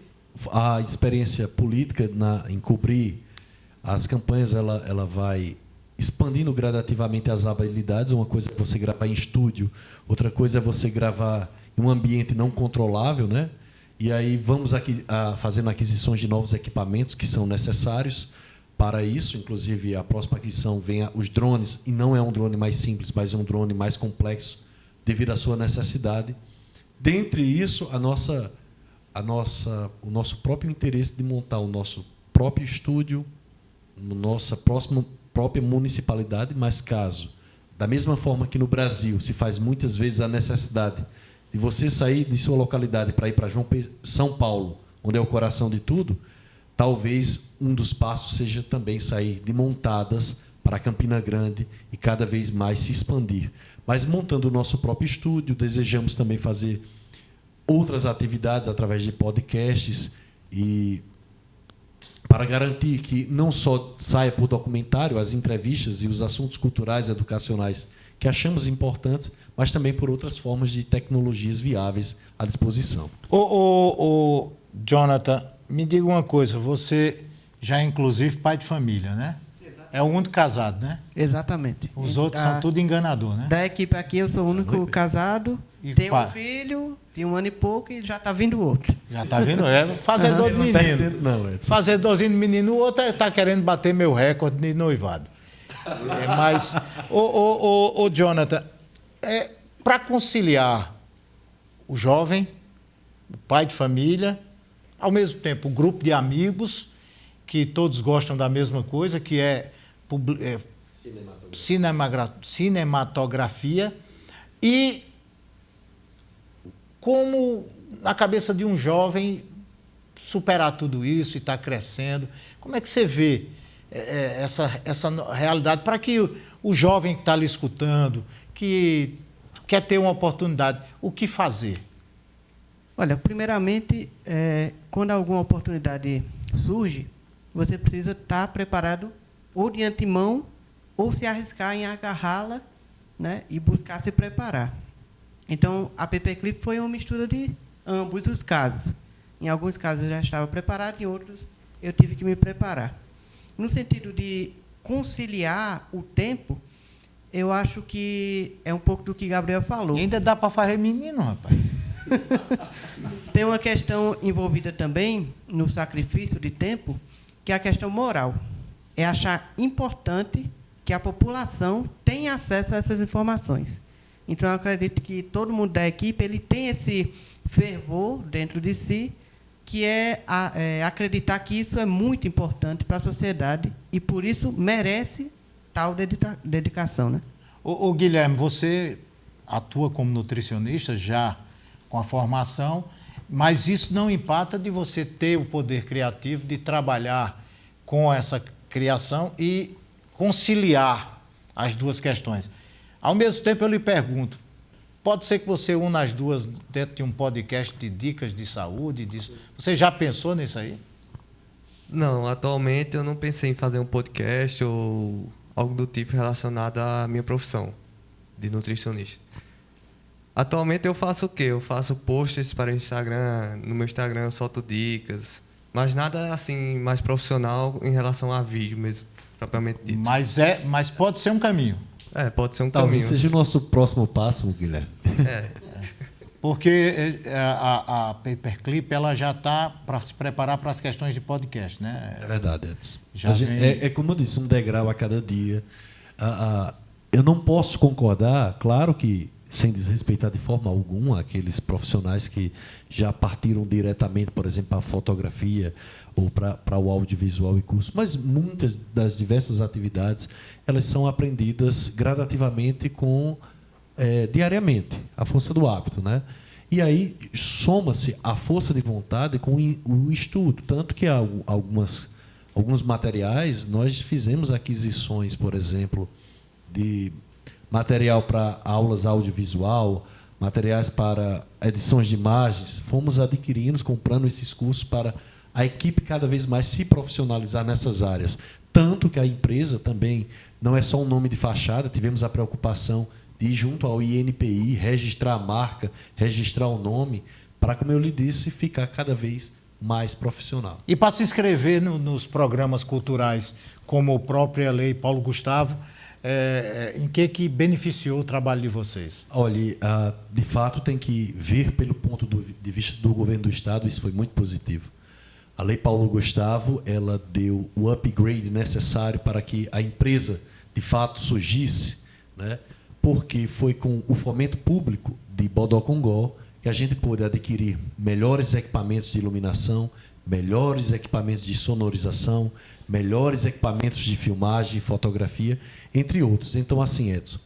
a experiência política em cobrir as campanhas, ela vai expandindo gradativamente as habilidades. Uma coisa é você gravar em estúdio, outra coisa é você gravar em um ambiente não controlável, né? E aí vamos fazendo aquisições de novos equipamentos que são necessários para isso. Inclusive, a próxima aquisição vem os drones, e não é um drone mais simples, mas é um drone mais complexo devido à sua necessidade. Dentre isso, o nosso próprio interesse de montar o nosso próprio estúdio, nossa própria municipalidade, mas caso, da mesma forma que no Brasil se faz muitas vezes a necessidade de você sair de sua localidade para ir para São Paulo, onde é o coração de tudo, talvez um dos passos seja também sair de Montadas para Campina Grande e cada vez mais se expandir. Mas montando o nosso próprio estúdio, desejamos também fazer outras atividades através de podcasts, e para garantir que não só saia por documentário as entrevistas e os assuntos culturais e educacionais que achamos importantes, mas também por outras formas de tecnologias viáveis à disposição. Jonathan, me diga uma coisa, você já é inclusive pai de família, né? É o único casado, né? Exatamente. Os outros são tudo enganador, né? Da equipe aqui, eu sou o único casado, tenho um filho de 1 ano e pouco, e já está vindo outro. Já está vindo? Fazedor de menino. Fazedorzinho de menino. O outro está querendo bater meu recorde de noivado. Mas, Jonathan, para conciliar o jovem, o pai de família, ao mesmo tempo o grupo de amigos, que todos gostam da mesma coisa, que é cinematografia, e como na cabeça de um jovem superar tudo isso e estar crescendo, como é que você vê essa realidade para que o jovem que está ali escutando, que quer ter uma oportunidade, o que fazer? Olha, primeiramente, quando alguma oportunidade surge, você precisa estar preparado ou de antemão ou se arriscar em agarrá-la, né, e buscar se preparar. Então, a PP Clip foi uma mistura de ambos os casos. Em alguns casos eu já estava preparado, em outros eu tive que me preparar. No sentido de conciliar o tempo, eu acho que é um pouco do que Gabriel falou. E ainda dá para fazer menino, rapaz. Tem uma questão envolvida também no sacrifício de tempo, que é a questão moral. É achar importante que a população tenha acesso a essas informações. Então, eu acredito que todo mundo da equipe ele tem esse fervor dentro de si, que é acreditar que isso é muito importante para a sociedade e, por isso, merece tal dedicação, né? O Guilherme, você atua como nutricionista já com a formação, mas isso não empata de você ter o poder criativo de trabalhar com essa criação e conciliar as duas questões. Ao mesmo tempo, eu lhe pergunto, pode ser que você una as duas dentro de um podcast de dicas de saúde? Você já pensou nisso aí? Não, atualmente eu não pensei em fazer um podcast ou algo do tipo relacionado à minha profissão de nutricionista. Atualmente eu faço o quê? Eu faço posts para o Instagram, no meu Instagram eu solto dicas, mas nada assim mais profissional em relação a vídeo mesmo, propriamente dito. Mas pode ser um caminho. Pode ser um Talvez caminho. seja o nosso próximo passo, Guilherme. Porque a Paperclip ela já está para se preparar para as questões de podcast, né? É verdade, Edson. É como eu disse, um degrau a cada dia. Eu não posso concordar, claro que sem desrespeitar de forma alguma aqueles profissionais que já partiram diretamente, por exemplo, para a fotografia ou para o audiovisual e curso, mas muitas das diversas atividades elas são aprendidas gradativamente diariamente, a força do hábito, né? E aí soma-se a força de vontade com o estudo, tanto que alguns materiais nós fizemos aquisições, por exemplo, de material para aulas audiovisual, materiais para edições de imagens, fomos adquirindo, comprando esses cursos para a equipe cada vez mais se profissionalizar nessas áreas. Tanto que a empresa também não é só um nome de fachada, tivemos a preocupação de ir junto ao INPI, registrar a marca, registrar o nome, para, como eu lhe disse, ficar cada vez mais profissional. E para se inscrever nos programas culturais, como a própria Lei Paulo Gustavo, em que beneficiou o trabalho de vocês? Olha, de fato tem que ver pelo ponto de vista do governo do Estado, isso foi muito positivo. A Lei Paulo Gustavo, ela deu o upgrade necessário para que a empresa, de fato, surgisse, né? Porque foi com o fomento público de Bodocongó que a gente pôde adquirir melhores equipamentos de iluminação, melhores equipamentos de sonorização, melhores equipamentos de filmagem e fotografia, entre outros. Então, assim, Edson,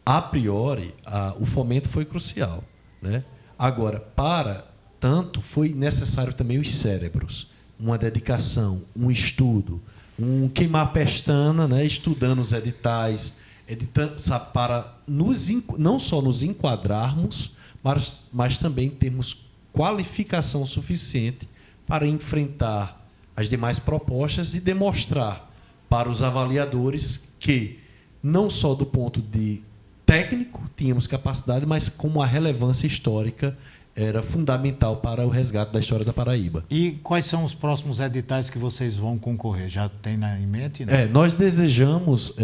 a priori, o fomento foi crucial, né? Agora, para tanto, foi necessário também os cérebros, uma dedicação, um estudo, um queimar pestana, né? Estudando os editais, para não só nos enquadrarmos, mas também termos qualificação suficiente para enfrentar as demais propostas e demonstrar para os avaliadores que, não só do ponto de técnico tínhamos capacidade, mas como a relevância histórica era fundamental para o resgate da história da Paraíba. E quais são os próximos editais que vocês vão concorrer? Já tem em mente? Né? Nós desejamos...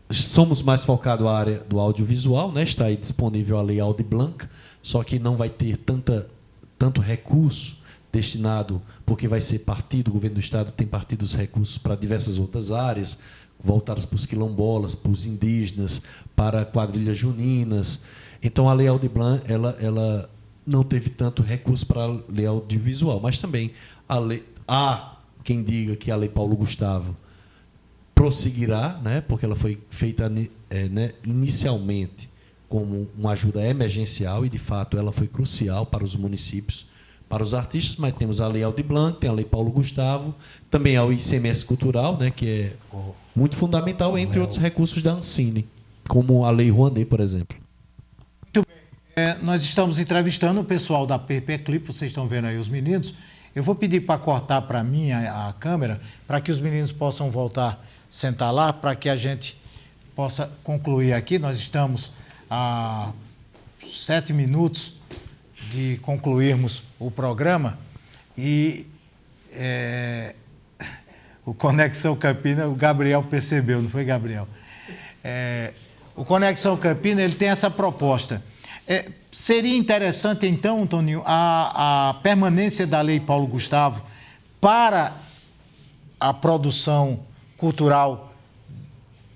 somos mais focados à área do audiovisual, né? Está aí disponível a Lei Aldir Blanc, só que não vai ter tanto recurso destinado, porque vai ser partido, o governo do Estado tem partido os recursos para diversas outras áreas, voltadas para os quilombolas, para os indígenas, para quadrilhas juninas. Então, a Lei Aldir Blanc, ela não teve tanto recurso para a Lei Audiovisual, mas também há quem diga que a Lei Paulo Gustavo prosseguirá, né, porque ela foi feita inicialmente como uma ajuda emergencial e, de fato, ela foi crucial para os municípios, para os artistas, mas temos a Lei Aldir Blanc, tem a Lei Paulo Gustavo, também há o ICMS Cultural, né, que é muito fundamental, entre outros recursos da Ancine, como a Lei Rouanet, por exemplo. Muito bem. Nós estamos entrevistando o pessoal da PP Clip, vocês estão vendo aí os meninos. Eu vou pedir para cortar para mim a câmera, para que os meninos possam voltar, sentar lá, para que a gente possa concluir aqui. Nós estamos a 7 minutos de concluirmos o programa e o Conexão Campina, o Gabriel percebeu, não foi, Gabriel? O Conexão Campina, ele tem essa proposta. Seria interessante, então, Toninho, a permanência da Lei Paulo Gustavo para a produção cultural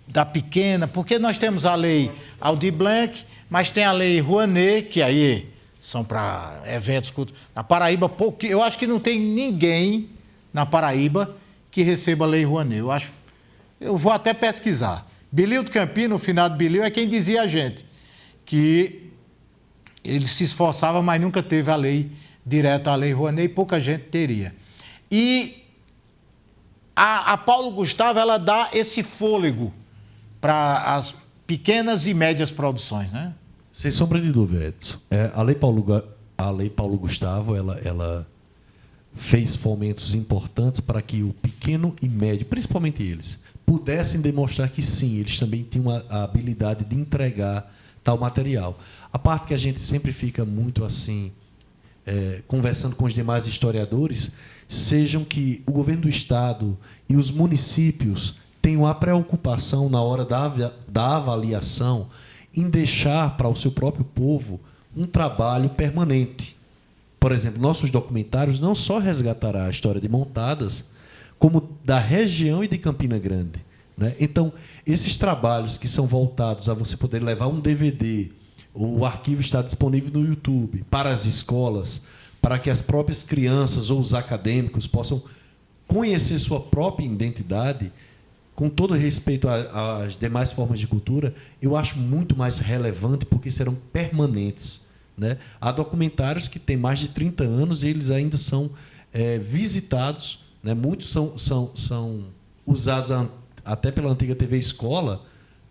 da pequena, porque nós temos a Lei Aldir Blanc, mas tem a Lei Rouanet, que aí são para eventos culturais. Na Paraíba, eu acho que não tem ninguém na Paraíba que receba a Lei Rouanet. Eu vou até pesquisar. Bilio do Campino, o finado Bilio, é quem dizia a gente que ele se esforçava, mas nunca teve a lei direta, a Lei Rouanet, e pouca gente teria. E a Paulo Gustavo, ela dá esse fôlego para as pequenas e médias produções, né? Sem sombra de dúvida, Edson. A Lei Paulo Gustavo, ela fez fomentos importantes para que o pequeno e médio, principalmente eles, pudessem demonstrar que sim, eles também tinham a habilidade de entregar tal material. A parte que a gente sempre fica muito assim, conversando com os demais historiadores, sejam que o governo do Estado e os municípios tenham a preocupação na hora da avaliação em deixar para o seu próprio povo um trabalho permanente. Por exemplo, nossos documentários não só resgatará a história de Montadas, como da região e de Campina Grande. né? Então, esses trabalhos que são voltados a você poder levar um DVD, o arquivo está disponível no YouTube, para as escolas, para que as próprias crianças ou os acadêmicos possam conhecer sua própria identidade, com todo respeito às demais formas de cultura, eu acho muito mais relevante porque serão permanentes, né? Há documentários que têm mais de 30 anos e eles ainda são visitados, né? Muitos são usados até pela antiga TV Escola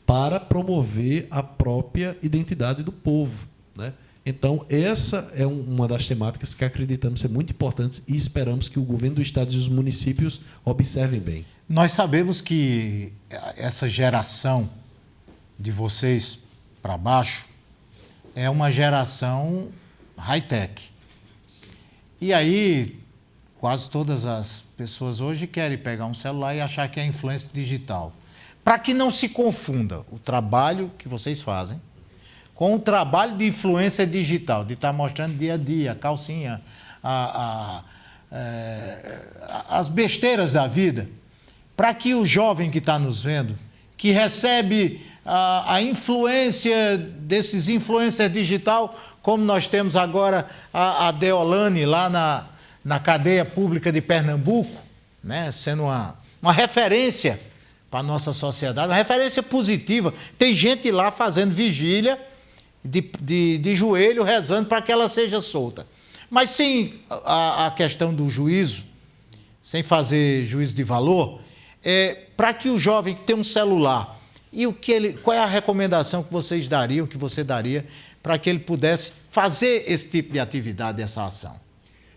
para promover a própria identidade do povo, né? Então, essa é uma das temáticas que acreditamos ser muito importantes e esperamos que o governo do estado e os municípios observem bem. Nós sabemos que essa geração de vocês para baixo é uma geração high-tech. E aí, quase todas as pessoas hoje querem pegar um celular e achar que é influência digital. Para que não se confunda o trabalho que vocês fazem com o trabalho de influência digital, de estar mostrando dia a dia, a calcinha, as besteiras da vida, para que o jovem que está nos vendo, que recebe a influência desses influencers digital, como nós temos agora a Deolane lá na cadeia pública de Pernambuco, né, sendo uma referência para a nossa sociedade, uma referência positiva. Tem gente lá fazendo vigília de joelho, rezando para que ela seja solta. Mas sem a questão do juízo, sem fazer juízo de valor, para que o jovem que tem um celular, qual é a recomendação que vocês dariam, que você daria, para que ele pudesse fazer esse tipo de atividade, essa ação?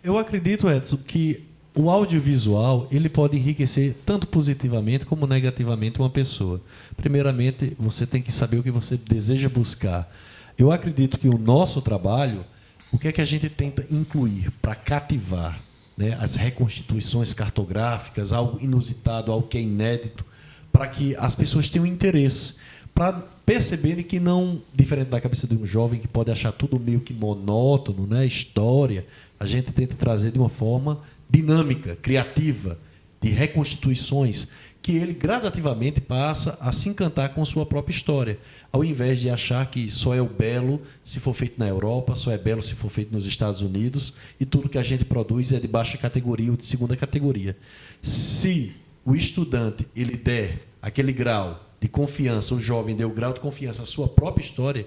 Eu acredito, Edson, que o audiovisual ele pode enriquecer tanto positivamente como negativamente uma pessoa. Primeiramente, você tem que saber o que você deseja buscar. Eu acredito que o nosso trabalho, o que é que a gente tenta incluir para cativar, né, as reconstituições cartográficas, algo inusitado, algo que é inédito, para que as pessoas tenham interesse, para perceberem que não, diferente da cabeça de um jovem que pode achar tudo meio que monótono, né, história, a gente tenta trazer de uma forma dinâmica, criativa, de reconstituições, que ele gradativamente passa a se encantar com sua própria história, ao invés de achar que só é o belo se for feito na Europa, só é belo se for feito nos Estados Unidos, e tudo que a gente produz é de baixa categoria ou de segunda categoria. Se o estudante ele der aquele grau de confiança, o jovem der o grau de confiança à sua própria história,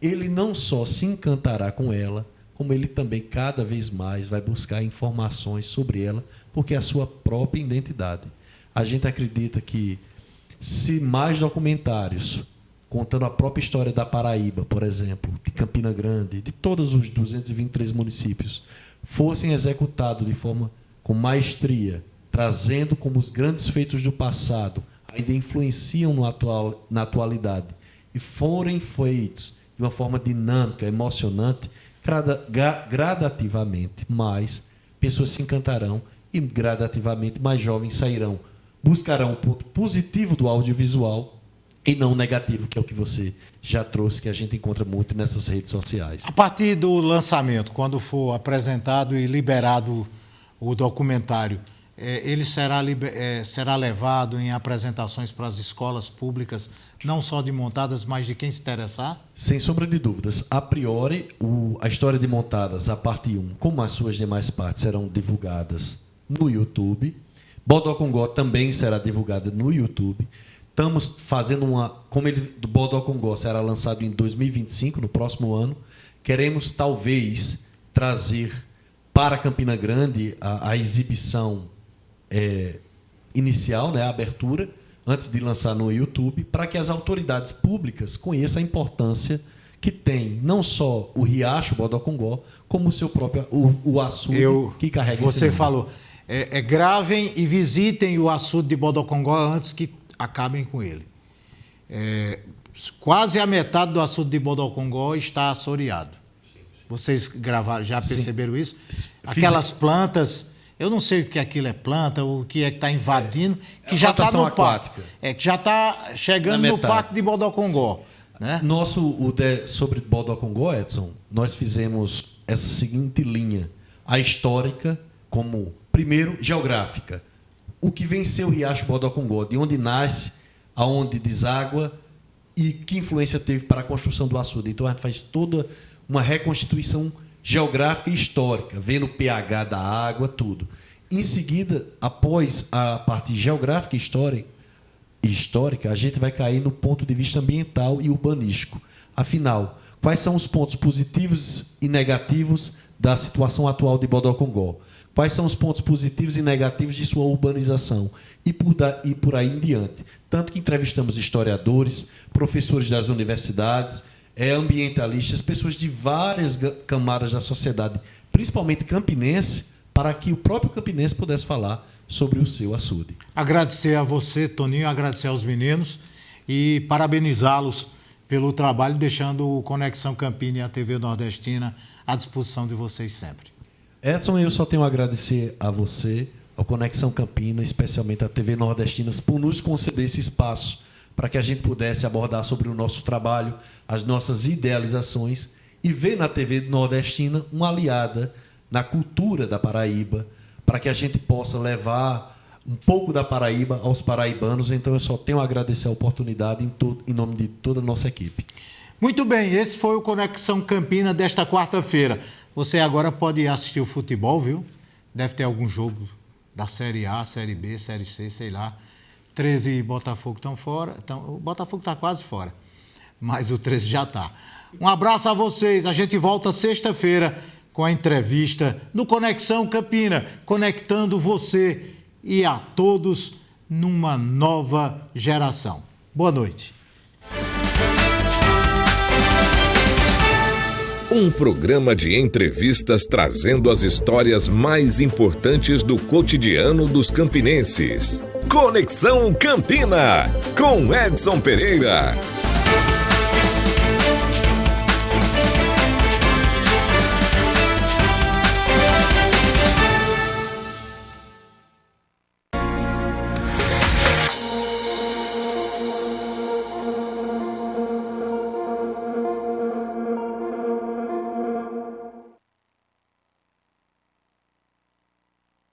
ele não só se encantará com ela, como ele também cada vez mais vai buscar informações sobre ela, porque é a sua própria identidade. A gente acredita que se mais documentários contando a própria história da Paraíba, por exemplo, de Campina Grande, de todos os 223 municípios, fossem executados de forma com maestria, trazendo como os grandes feitos do passado ainda influenciam na atualidade e forem feitos de uma forma dinâmica, emocionante, gradativamente mais pessoas se encantarão e gradativamente mais jovens sairão, buscarão um ponto positivo do audiovisual e não negativo, que é o que você já trouxe, que a gente encontra muito nessas redes sociais. A partir do lançamento, quando for apresentado e liberado o documentário, ele será levado em apresentações para as escolas públicas, não só de Montadas, mas de quem se interessar? Sem sombra de dúvidas. A priori, a história de Montadas, a parte 1, como as suas demais partes, serão divulgadas no YouTube. Bodocongó também será divulgada no YouTube. Estamos fazendo do Bodocongó será lançado em 2025, no próximo ano. Queremos, talvez, trazer para Campina Grande a exibição inicial, né, a abertura, antes de lançar no YouTube, para que as autoridades públicas conheçam a importância que tem não só o Riacho Bodocongó, como o seu próprio o açude que carrega esse Você nome. falou, gravem e visitem o açude de Bodocongó antes que acabem com ele. Quase a metade do açude de Bodocongó está assoreado. Vocês gravaram, já perceberam isso? Aquelas plantas, eu não sei o que aquilo é planta, o que é que está invadindo, que já está no parque. Que já está chegando no parque de Bodocongó. Né? Sobre Bodocongó, Edson, nós fizemos essa seguinte linha. A histórica, como, primeiro, geográfica. O que venceu o Riacho Bodocongó, de onde nasce aonde deságua e que influência teve para a construção do açude. Então a gente faz toda uma reconstituição geográfica e histórica, vendo o pH da água, tudo. Em seguida, após a parte geográfica e histórica, a gente vai cair no ponto de vista ambiental e urbanístico. Afinal, quais são os pontos positivos e negativos da situação atual de Bodocongó? Quais são os pontos positivos e negativos de sua urbanização? E por aí em diante. Tanto que entrevistamos historiadores, professores das universidades, ambientalistas, pessoas de várias camadas da sociedade, principalmente campinense, para que o próprio campinense pudesse falar sobre o seu açude. Agradecer a você, Toninho, agradecer aos meninos e parabenizá-los pelo trabalho, deixando o Conexão Campina e a TV Nordestina à disposição de vocês sempre. Edson, eu só tenho a agradecer a você, ao Conexão Campina, especialmente à TV Nordestina, por nos conceder esse espaço para que a gente pudesse abordar sobre o nosso trabalho, as nossas idealizações e ver na TV Nordestina uma aliada na cultura da Paraíba, para que a gente possa levar um pouco da Paraíba aos paraibanos. Então eu só tenho a agradecer a oportunidade em nome de toda a nossa equipe. Muito bem, esse foi o Conexão Campina desta quarta-feira. Você agora pode assistir o futebol, viu? Deve ter algum jogo da Série A, Série B, Série C, sei lá. 13 e Botafogo estão fora. O Botafogo está quase fora, mas o 13 já está. Um abraço a vocês. A gente volta sexta-feira com a entrevista no Conexão Campina, conectando você e a todos numa nova geração. Boa noite. Um programa de entrevistas trazendo as histórias mais importantes do cotidiano dos campinenses. Conexão Campina, com Edson Pereira.